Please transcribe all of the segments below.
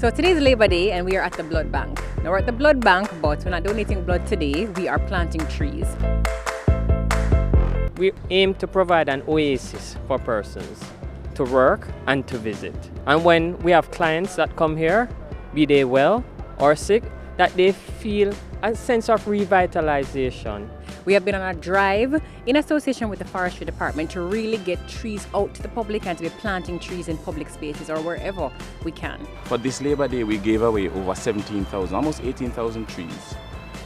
So today is Labor Day and we are at the blood bank. Now we're at the blood bank, but we're not donating blood today, we are planting trees. We aim to provide an oasis for persons to work and to visit. And when we have clients that come here, be they well or sick, that they feel a sense of revitalization. We have been on a drive in association with the Forestry Department to really get trees out to the public and to be planting trees in public spaces or wherever we can. For this Labor Day, we gave away over 17,000, almost 18,000 trees.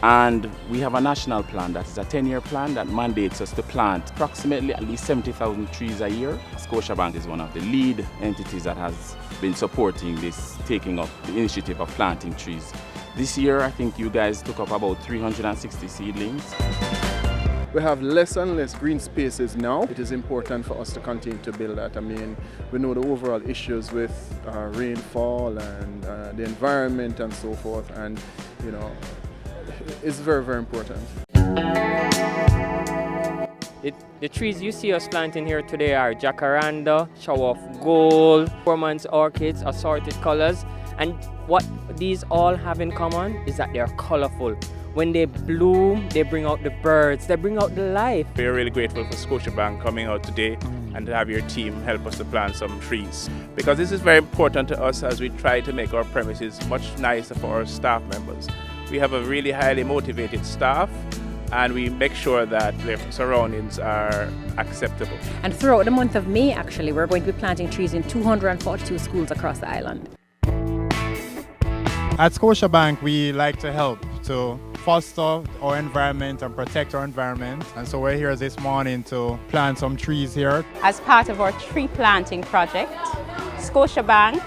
And we have a national plan, that is a 10-year plan that mandates us to plant approximately at least 70,000 trees a year. Scotiabank is one of the lead entities that has been supporting this, taking up the initiative of planting trees. This year, I think you guys took up about 360 seedlings. We have less and less green spaces now. It is important for us to continue to build that. I mean, we know the overall issues with rainfall and the environment and so forth, and you know, it's very, very important. The trees you see us planting here today are jacaranda, shower of gold, Foreman's orchids, assorted colors. And what these all have in common is that they're colorful. When they bloom, they bring out the birds, they bring out the life. We're really grateful for Scotiabank coming out today and to have your team help us to plant some trees. Because this is very important to us as we try to make our premises much nicer for our staff members. We have a really highly motivated staff, and we make sure that their surroundings are acceptable. And throughout the month of May, actually, we're going to be planting trees in 242 schools across the island. At Scotiabank, we like to help to foster our environment and protect our environment. And so we're here this morning to plant some trees here. As part of our tree planting project, Scotiabank,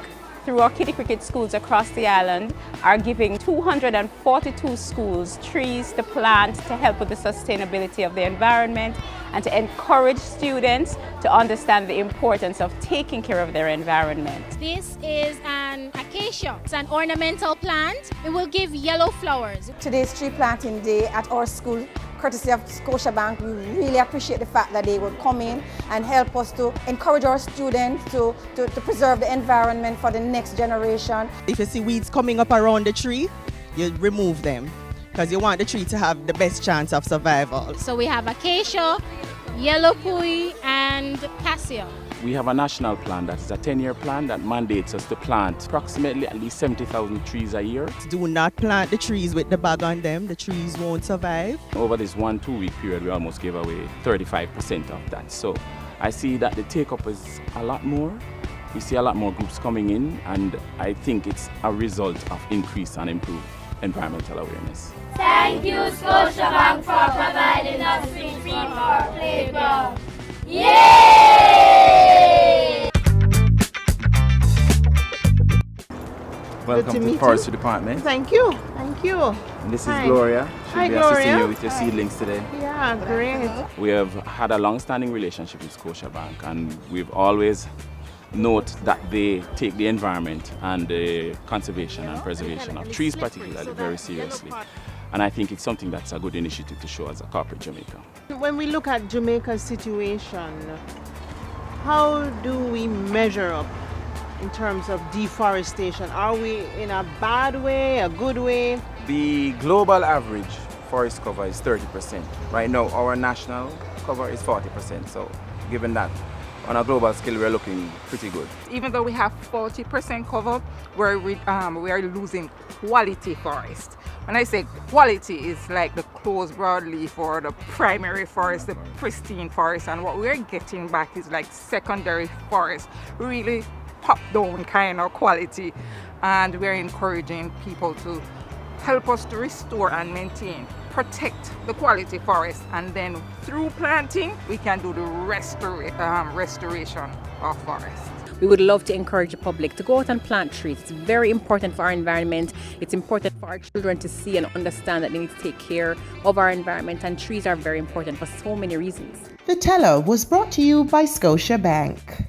through our Kiddie Cricket schools across the island, are giving 242 schools trees to plant to help with the sustainability of the environment and to encourage students to understand the importance of taking care of their environment. This is an acacia. It's an ornamental plant. It will give yellow flowers. Today's tree planting day at our school, courtesy of Scotiabank, we really appreciate the fact that they will come in and help us to encourage our students to preserve the environment for the next generation. If you see weeds coming up around the tree, you remove them because you want the tree to have the best chance of survival. So we have acacia, yellow pui, and cassia. We have a national plan, that is a 10-year plan that mandates us to plant approximately at least 70,000 trees a year. Do not plant the trees with the bag on them, the trees won't survive. Over this 1-2 week period, we almost gave away 35% of that. So I see that the take-up is a lot more. We see a lot more groups coming in, and I think it's a result of increased and improved environmental awareness. Thank you, Scotiabank, for providing us with free for our playground. Yay! Welcome to the Forestry Department. Thank you. Thank you. And this is Gloria. She'll be assisting you with your seedlings today. Yeah, great. We have had a long-standing relationship with Scotiabank, and we've always note that they take the environment and the conservation and preservation of trees particularly very seriously. And I think it's something that's a good initiative to show as a corporate Jamaica. When we look at Jamaica's situation, how do we measure up in terms of deforestation? Are we in a bad way, a good way? The global average forest cover is 30%. Right now, our national cover is 40%. So given that, on a global scale, we're looking pretty good. Even though we have 40% cover, we are losing quality forest. When I say quality, it's like the closed broadleaf or the primary forest, the pristine forest, and what we're getting back is like secondary forest, really top down kind of quality. And we're encouraging people to help us to restore and maintain, protect the quality forest, and then through planting we can do the restoration of forest. We would love to encourage the public to go out and plant trees. It's very important for our environment. It's important for our children to see and understand that they need to take care of our environment, and trees are very important for so many reasons. The Teller was brought to you by Scotiabank.